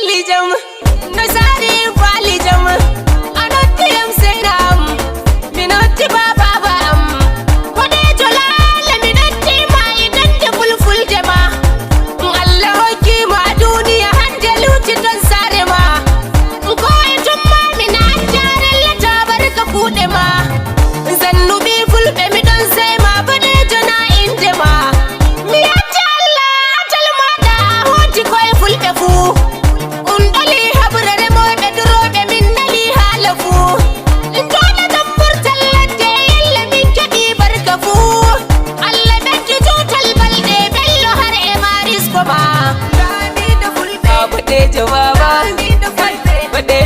lijam no sari falijam anotti am senam minotti baba bam kode jolala minotti ma idan de fulful jama Allah hokki ma duniya hande luci don sare ma ko etum ma mina jare la tabarka kude ma zannubi fulbe mi don sai ma bade jona inde ma mi yatta Allah atal ma da hoti koy fulbe fu undali habrare mo be durobe min nali halafu ndona tambur tallate yalla min kadi barka fu Allah beddi tutal balde bello har e maris ko ma bade jawaba bade